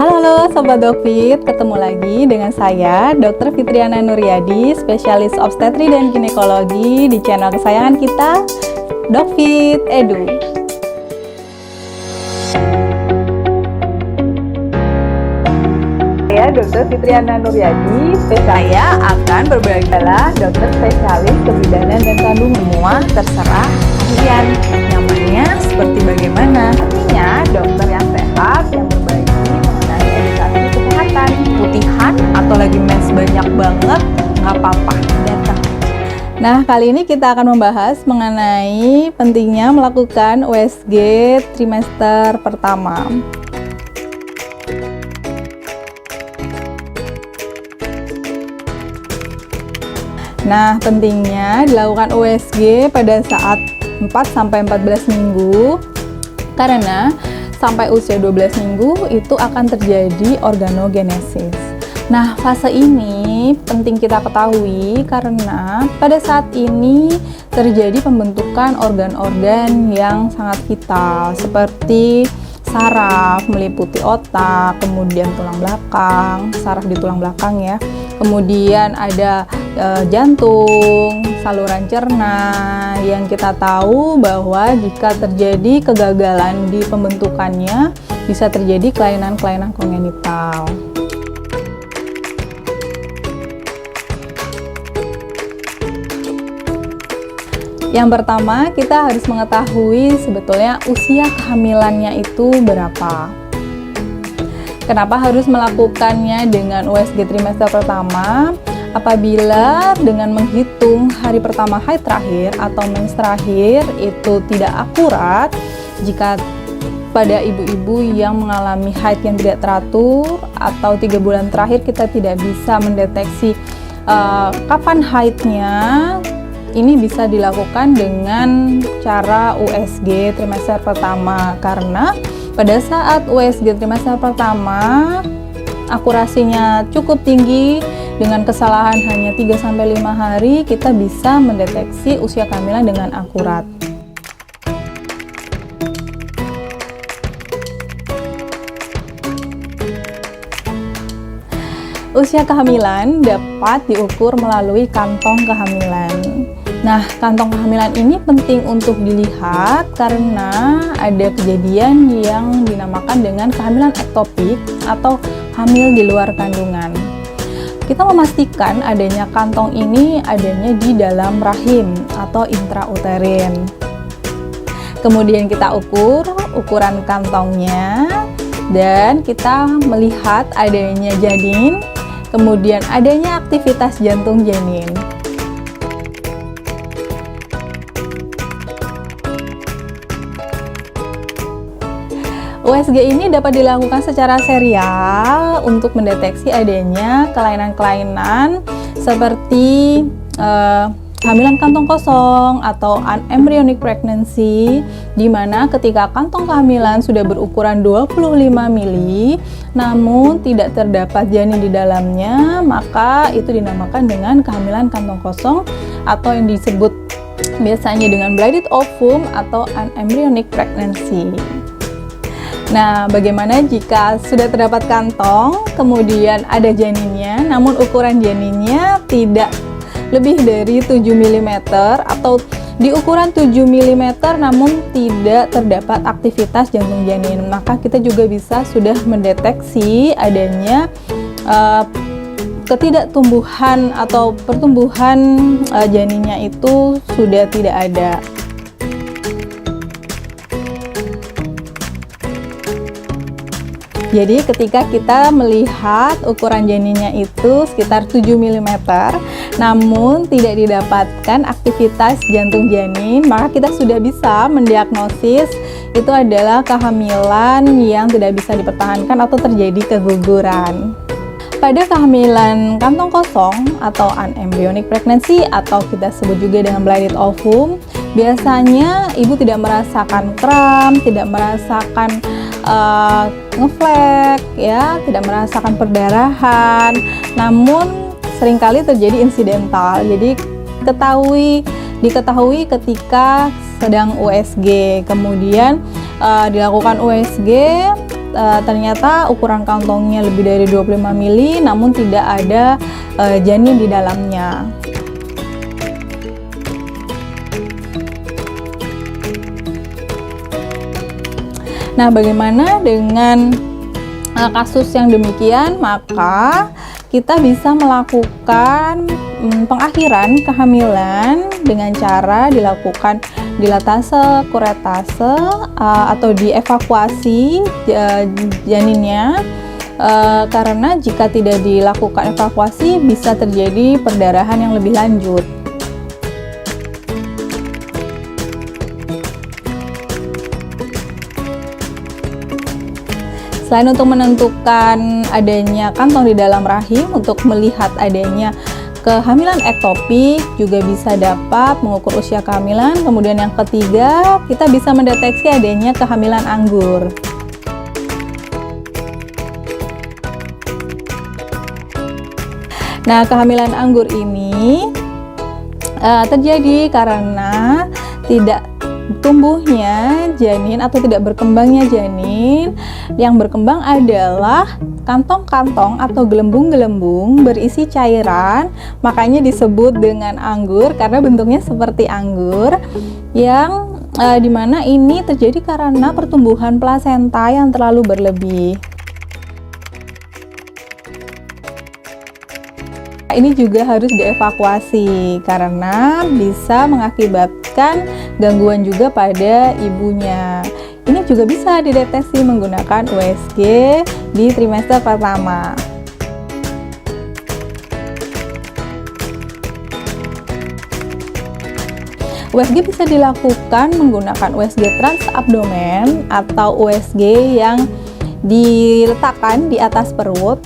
Halo Sobat Dokfit, ketemu lagi dengan saya Dr. Fitriana Nuryadi, spesialis obstetri dan ginekologi di channel kesayangan kita, Dokfit Edu. Saya Dr. Fitriana Nuryadi, saya akan berbagi adalah dokter spesialis kebidanan dan kandungan. Semua terserah kalian, nyamannya seperti bagaimana. Artinya dokter yang sehat yang berbagi mengenai edukasi kesehatan. Putihan atau lagi mens banyak banget, nggak apa-apa, datang. Nah, kali ini kita akan membahas mengenai pentingnya melakukan USG trimester pertama. Nah, pentingnya dilakukan USG pada saat 4-14 minggu karena sampai usia 12 minggu itu akan terjadi organogenesis. Nah, fase ini penting kita ketahui karena pada saat ini terjadi pembentukan organ-organ yang sangat vital seperti saraf meliputi otak, kemudian tulang belakang, saraf di tulang belakang ya. Kemudian ada jantung, saluran cerna, yang kita tahu bahwa jika terjadi kegagalan di pembentukannya bisa terjadi kelainan-kelainan kongenital. Yang pertama, kita harus mengetahui sebetulnya usia kehamilannya itu berapa. Kenapa harus melakukannya dengan USG trimester pertama? Apabila dengan menghitung hari pertama haid terakhir atau mens terakhir itu tidak akurat, jika pada ibu-ibu yang mengalami haid yang tidak teratur atau 3 bulan terakhir kita tidak bisa mendeteksi kapan haidnya, ini bisa dilakukan dengan cara USG trimester pertama karena pada saat USG trimester pertama akurasinya cukup tinggi, dengan kesalahan hanya 3-5 hari kita bisa mendeteksi usia kehamilan dengan akurat. Usia kehamilan dapat diukur melalui kantong kehamilan. Nah, kantong kehamilan ini penting untuk dilihat karena ada kejadian yang dinamakan dengan kehamilan ektopik atau hamil di luar kandungan. Kita memastikan adanya kantong ini adanya di dalam rahim atau intrauterin. Kemudian kita ukur ukuran kantongnya dan kita melihat adanya janin, kemudian adanya aktivitas jantung janin. USG ini dapat dilakukan secara serial untuk mendeteksi adanya kelainan-kelainan seperti kehamilan kantong kosong atau unembryonic pregnancy, di mana ketika kantong kehamilan sudah berukuran 25 mili namun tidak terdapat janin di dalamnya, maka itu dinamakan dengan kehamilan kantong kosong atau yang disebut biasanya dengan blighted ovum atau unembryonic pregnancy. Nah, bagaimana jika sudah terdapat kantong, kemudian ada janinnya, namun ukuran janinnya tidak lebih dari 7 mm atau di ukuran 7 mm namun tidak terdapat aktivitas jantung janin, maka kita juga bisa sudah mendeteksi adanya ketidaktumbuhan atau pertumbuhan janinnya itu sudah tidak ada. Jadi ketika kita melihat ukuran janinnya itu sekitar 7 mm namun tidak didapatkan aktivitas jantung janin, maka kita sudah bisa mendiagnosis itu adalah kehamilan yang tidak bisa dipertahankan atau terjadi keguguran. Pada kehamilan kantong kosong atau unembryonic pregnancy atau kita sebut juga dengan blighted ovum, biasanya ibu tidak merasakan kram, tidak merasakan ngeflek ya, tidak merasakan perdarahan, namun seringkali terjadi insidental. Jadi diketahui ketika sedang USG, kemudian dilakukan USG ternyata ukuran kantongnya lebih dari 25 mili namun tidak ada janin di dalamnya. Nah, bagaimana dengan kasus yang demikian? Maka kita bisa melakukan pengakhiran kehamilan dengan cara dilakukan dilatase, kuretase, atau dievakuasi janinnya, karena jika tidak dilakukan evakuasi bisa terjadi perdarahan yang lebih lanjut. Selain untuk menentukan adanya kantong di dalam rahim, untuk melihat adanya kehamilan ektopik juga bisa dapat mengukur usia kehamilan. Kemudian yang ketiga, kita bisa mendeteksi adanya kehamilan anggur. Nah, kehamilan anggur ini terjadi karena tidak tumbuhnya janin atau tidak berkembangnya janin. Yang berkembang adalah kantong-kantong atau gelembung-gelembung berisi cairan, makanya disebut dengan anggur karena bentuknya seperti anggur, yang dimana ini terjadi karena pertumbuhan plasenta yang terlalu berlebih. Ini juga harus dievakuasi karena bisa mengakibatkan gangguan juga pada ibunya. Ini juga bisa dideteksi menggunakan USG di trimester pertama. USG bisa dilakukan menggunakan USG transabdomen atau USG yang diletakkan di atas perut.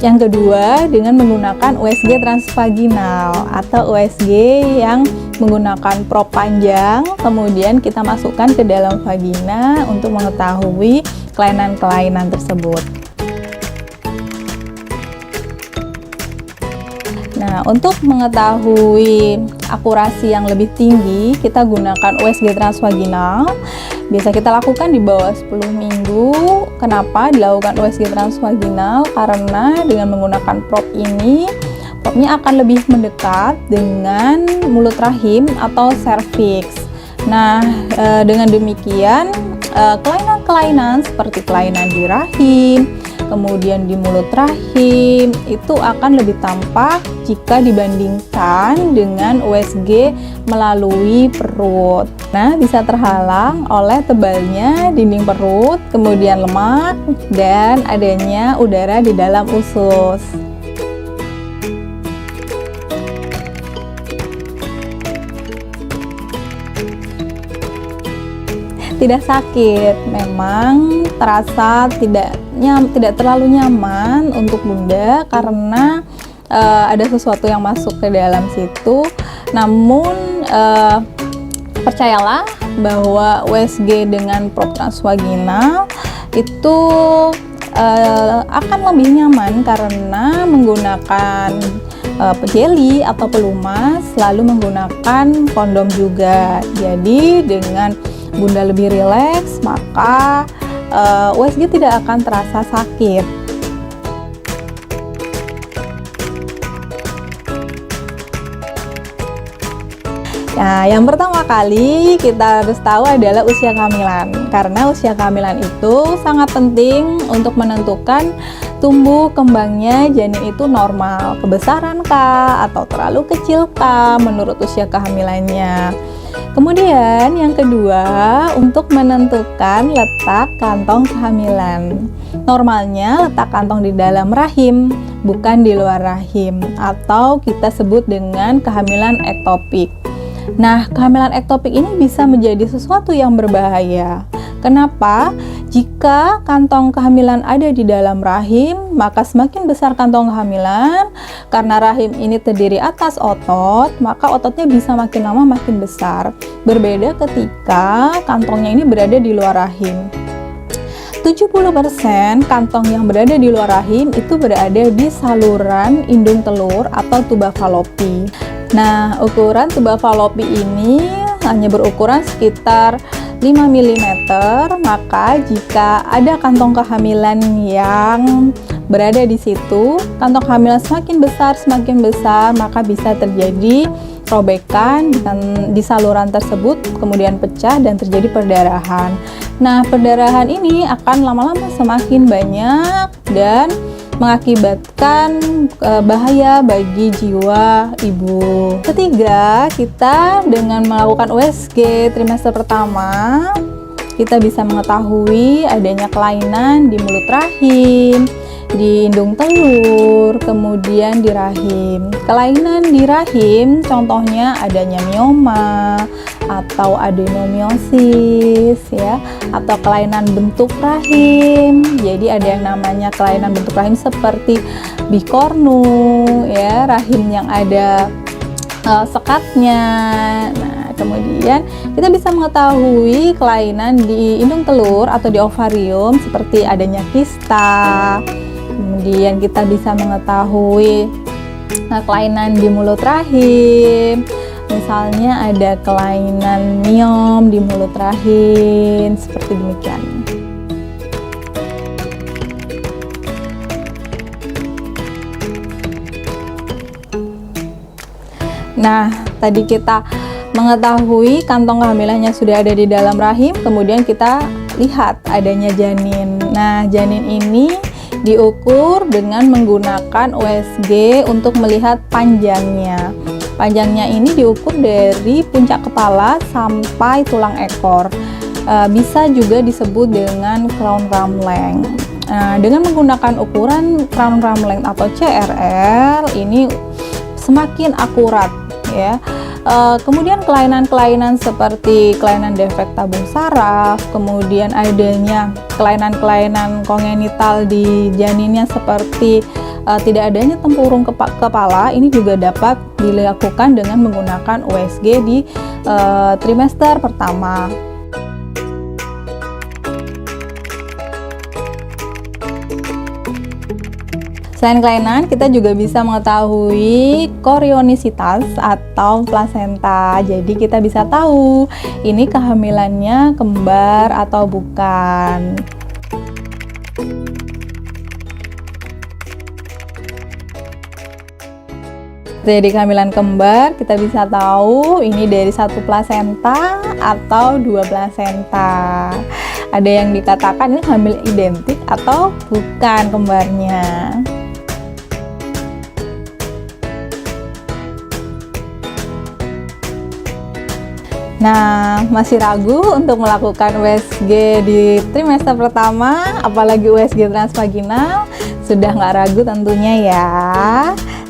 Yang kedua, dengan menggunakan USG transvaginal atau USG yang menggunakan prop panjang, kemudian kita masukkan ke dalam vagina untuk mengetahui kelainan-kelainan tersebut. Nah, untuk mengetahui akurasi yang lebih tinggi, kita gunakan USG transvaginal. Biasa kita lakukan di bawah 10 minggu. Kenapa dilakukan USG transvaginal? Karena dengan menggunakan prop ini, propnya akan lebih mendekat dengan mulut rahim atau serviks. Nah, dengan demikian, kelainan-kelainan seperti kelainan di rahim, kemudian di mulut rahim, itu akan lebih tampak jika dibandingkan dengan USG melalui perut. Nah, bisa terhalang oleh tebalnya dinding perut, kemudian lemak, dan adanya udara di dalam usus. Tidak sakit, memang terasa tidak terlalu nyaman untuk bunda karena ada sesuatu yang masuk ke dalam situ. Namun percayalah bahwa USG dengan prop transvaginal itu akan lebih nyaman karena menggunakan jelly atau pelumas, lalu menggunakan kondom juga. Jadi dengan bunda lebih rileks, maka USG tidak akan terasa sakit. Nah, yang pertama kali kita harus tahu adalah usia kehamilan. Karena usia kehamilan itu sangat penting untuk menentukan tumbuh kembangnya janin itu normal, kebesaran kah atau terlalu kecil kah menurut usia kehamilannya. Kemudian yang kedua, untuk menentukan letak kantong kehamilan. Normalnya letak kantong di dalam rahim, bukan di luar rahim, atau kita sebut dengan kehamilan ektopik. Nah, kehamilan ektopik ini bisa menjadi sesuatu yang berbahaya. Kenapa? Jika kantong kehamilan ada di dalam rahim, maka semakin besar kantong kehamilan. Karena rahim ini terdiri atas otot, maka ototnya bisa makin lama makin besar. Berbeda ketika kantongnya ini berada di luar rahim. 70% kantong yang berada di luar rahim itu berada di saluran indung telur atau tuba falopi. Nah, ukuran tuba falopi ini hanya berukuran sekitar 5 mm, maka jika ada kantong kehamilan yang berada di situ, kantong kehamilan semakin besar, maka bisa terjadi robekan di saluran tersebut, kemudian pecah dan terjadi perdarahan. Nah, perdarahan ini akan lama-lama semakin banyak dan mengakibatkan bahaya bagi jiwa ibu. Ketiga, kita dengan melakukan USG trimester pertama, kita bisa mengetahui adanya kelainan di mulut rahim, di indung telur, kemudian di rahim. Kelainan di rahim contohnya adanya mioma atau adenomiosis ya, atau kelainan bentuk rahim. Jadi ada yang namanya kelainan bentuk rahim seperti bikornu ya, rahim yang ada sekatnya. Nah, kemudian kita bisa mengetahui kelainan di indung telur atau di ovarium seperti adanya kista. Kemudian kita bisa mengetahui kelainan di mulut rahim, misalnya ada kelainan miom di mulut rahim, seperti demikian. Nah, tadi kita mengetahui kantong kehamilannya sudah ada di dalam rahim, kemudian kita lihat adanya janin. Nah, janin ini diukur dengan menggunakan USG untuk melihat panjangnya. Panjangnya ini diukur dari puncak kepala sampai tulang ekor. Bisa juga disebut dengan crown ram length. Dengan menggunakan ukuran crown ram length atau CRL ini semakin akurat ya. Kemudian kelainan-kelainan seperti kelainan defek tabung saraf, kemudian adanya kelainan-kelainan kongenital di janinnya seperti tidak adanya tempurung kepala, ini juga dapat dilakukan dengan menggunakan USG di trimester pertama. Selain kelainan, kita juga bisa mengetahui korionisitas atau plasenta. Jadi kita bisa tahu ini kehamilannya kembar atau bukan. Jadi kehamilan kembar kita bisa tahu ini dari satu plasenta atau dua plasenta. Ada yang dikatakan ini hamil identik atau bukan kembarnya. Nah, masih ragu untuk melakukan USG di trimester pertama, apalagi USG transvaginal? Sudah nggak ragu tentunya ya.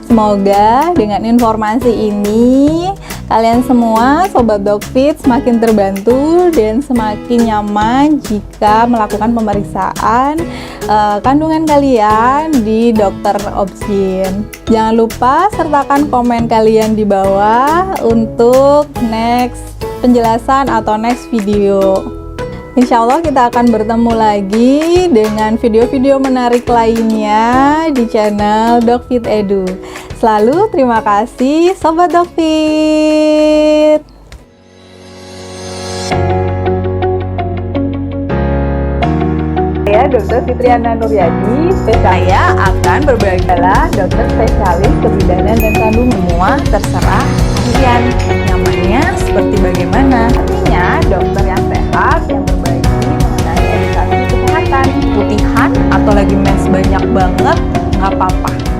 Semoga dengan informasi ini kalian semua Sobat Dokfit semakin terbantu dan semakin nyaman jika melakukan pemeriksaan kandungan kalian di dokter Obgyn. Jangan lupa sertakan komen kalian di bawah untuk next penjelasan atau next video. Insya Allah kita akan bertemu lagi dengan video-video menarik lainnya di channel Dokfit Edu. Selalu terima kasih Sobat Dokfit. Saya Dr. Fitriana Nuryadi. Saya akan berbagi adalah dokter spesialis kebidanan dan kandung semua terserah kalian nyamannya seperti bagaimana. Artinya dokter yang sehat yang berbagi mengenai edukasi kesehatan. Putihan atau lagi mens banyak banget nggak apa-apa.